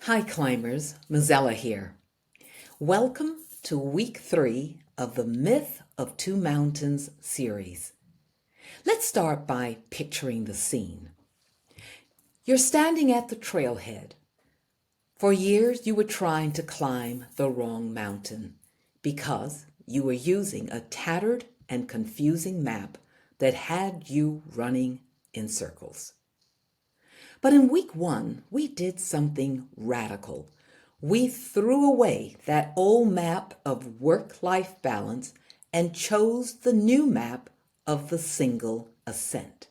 Hi climbers, Mozella here. Welcome to week 3 of the Myth of Two Mountains series. Let's start by picturing the scene. You're standing at the trailhead. For years you were trying to climb the wrong mountain because you were using a tattered and confusing map that had you running in circles. But in week 1, we did something radical. We threw away that old map of work-life balance and chose the new map of the single ascent.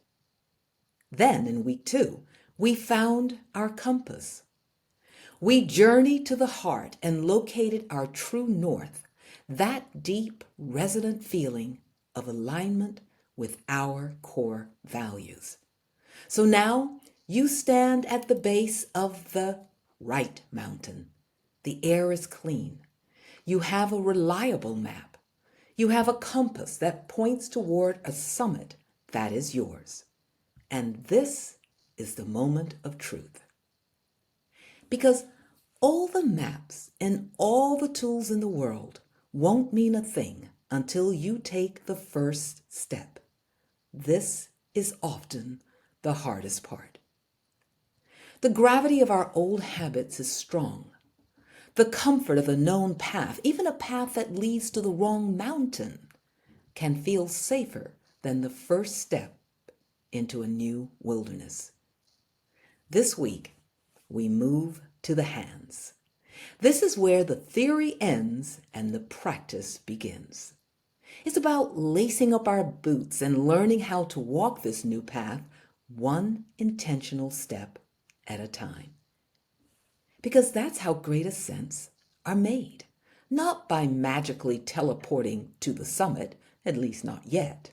Then in week 2, we found our compass. We journeyed to the heart and located our true north, that deep, resonant feeling of alignment with our core values. So now you stand at the base of the right mountain. The air is clean. You have a reliable map. You have a compass that points toward a summit that is yours. And this is the moment of truth. Because all the maps and all the tools in the world won't mean a thing until you take the first step. This is often the hardest part. The gravity of our old habits is strong. The comfort of a known path, even a path that leads to the wrong mountain, can feel safer than the first step into a new wilderness. This week, we move to the hands. This is where the theory ends and the practice begins. It's about lacing up our boots and learning how to walk this new path one intentional step at a time. Because that's how great ascents are made. Not by magically teleporting to the summit, at least not yet.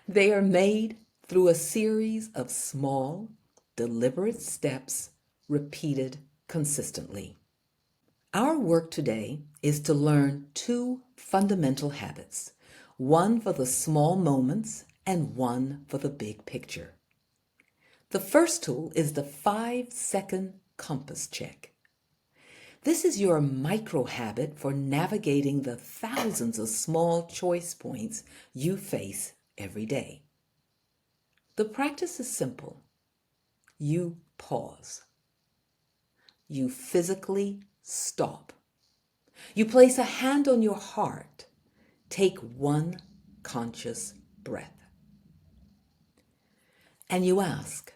They are made through a series of small, deliberate steps repeated consistently. Our work today is to learn 2 fundamental habits, one for the small moments and one for the big picture. The first tool is the 5-second compass check. This is your micro habit for navigating the thousands of small choice points you face every day. The practice is simple. You pause. You physically stop. You place a hand on your heart. Take one conscious breath. And you ask,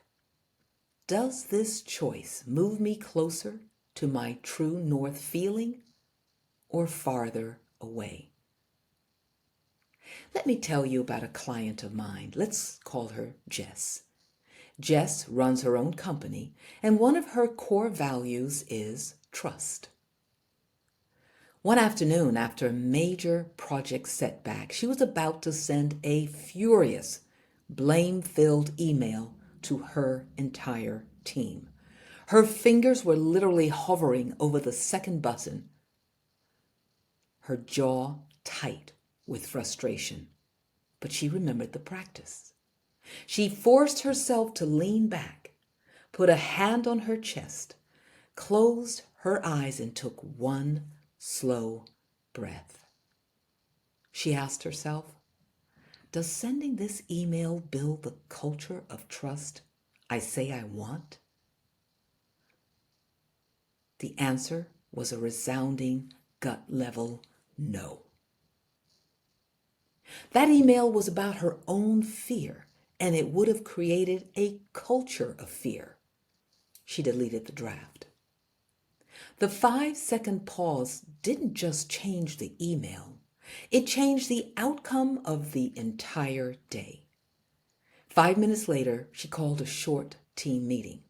does this choice move me closer to my true north feeling or farther away? Let me tell you about a client of mine. Let's call her Jess. Jess runs her own company, and one of her core values is trust. One afternoon, after a major project setback, she was about to send a furious, blame-filled email to her entire team. Her fingers were literally hovering over the second button, her jaw tight with frustration. But she remembered the practice. She forced herself to lean back, put a hand on her chest, closed her eyes, and took one slow breath. She asked herself, does sending this email build the culture of trust I say I want? The answer was a resounding gut-level no. That email was about her own fear, and it would have created a culture of fear. She deleted the draft. The 5-second pause didn't just change the email. It changed the outcome of the entire day. 5 minutes later, she called a short team meeting.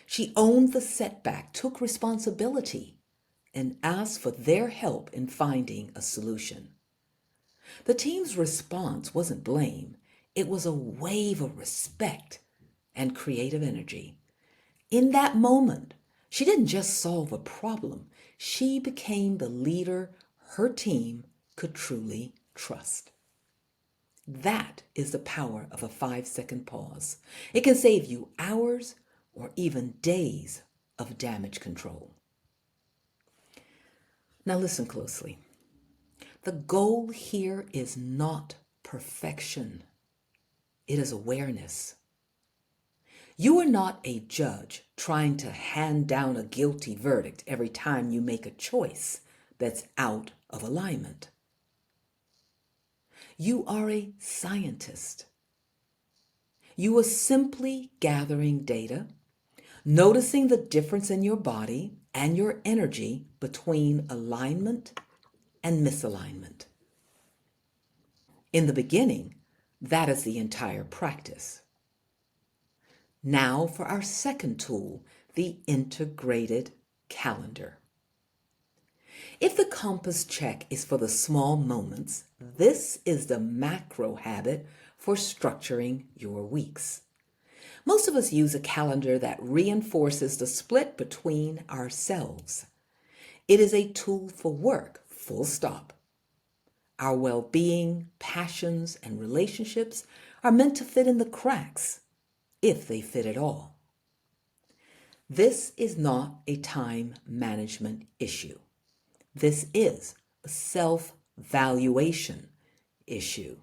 She owned the setback, took responsibility, and asked for their help in finding a solution. The team's response wasn't blame. It was a wave of respect and creative energy. In that moment, she didn't just solve a problem. She became the leader her team could truly trust. That is the power of a 5-second pause. It can save you hours or even days of damage control. Now listen closely. The goal here is not perfection. It is awareness. You are not a judge trying to hand down a guilty verdict every time you make a choice that's out of alignment. You are a scientist. You are simply gathering data, noticing the difference in your body and your energy between alignment and misalignment. In the beginning, that is the entire practice. Now for our second tool, the integrated calendar. If the compass check is for the small moments, this is the macro habit for structuring your weeks. Most of us use a calendar that reinforces the split between ourselves. It is a tool for work, full stop. Our well-being, passions, and relationships are meant to fit in the cracks, if they fit at all. This is not a time management issue. This is a self-valuation issue.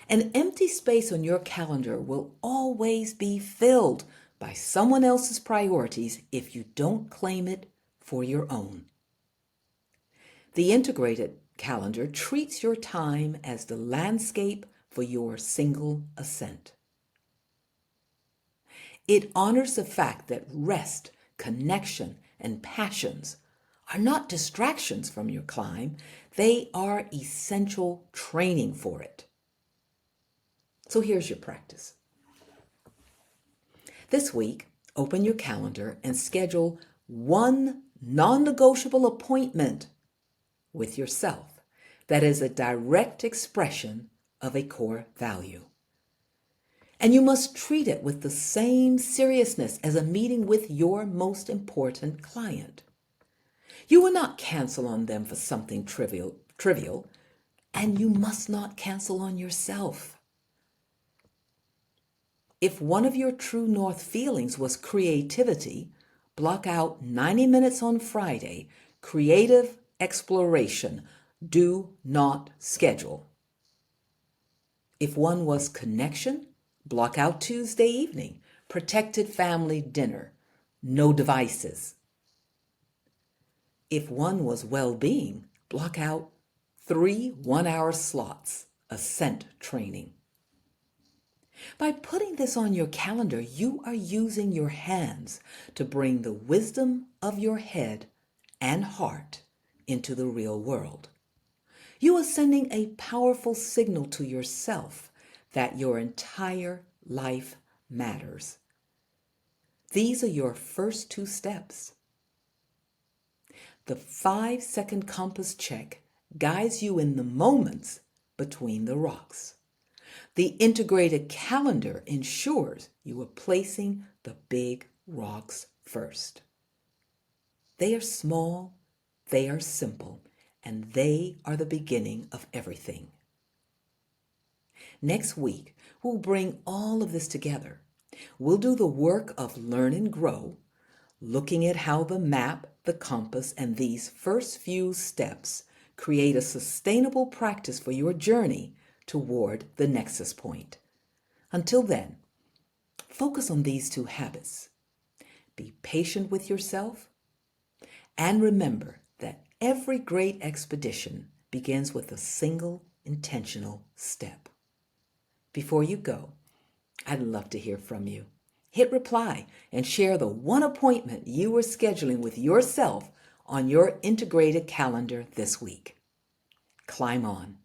An empty space on your calendar will always be filled by someone else's priorities if you don't claim it for your own. The integrated calendar treats your time as the landscape for your single ascent. It honors the fact that rest, connection, and passions are not distractions from your climb. They are essential training for it. So here's your practice. This week, open your calendar and schedule one non-negotiable appointment with yourself that is a direct expression of a core value. And you must treat it with the same seriousness as a meeting with your most important client. You will not cancel on them for something trivial, and you must not cancel on yourself. If one of your true north feelings was creativity, block out 90 minutes on Friday, creative exploration. Do not schedule. If one was connection, block out Tuesday evening, protected family dinner, no devices. If one was well-being, block out 3 one-hour slots, ascent training. By putting this on your calendar, you are using your hands to bring the wisdom of your head and heart into the real world. You are sending a powerful signal to yourself that your entire life matters. These are your first 2 steps. The 5-second compass check guides you in the moments between the rocks. The integrated calendar ensures you are placing the big rocks first. They are small, they are simple, and they are the beginning of everything. Next week, we'll bring all of this together. We'll do the work of learn and grow, looking at how the map, the compass, and these first few steps create a sustainable practice for your journey toward the nexus point. Until then, focus on these 2 habits. Be patient with yourself, and remember that every great expedition begins with a single intentional step. Before you go, I'd love to hear from you. Hit reply and share the one appointment you are scheduling with yourself on your integrated calendar this week. Climb on.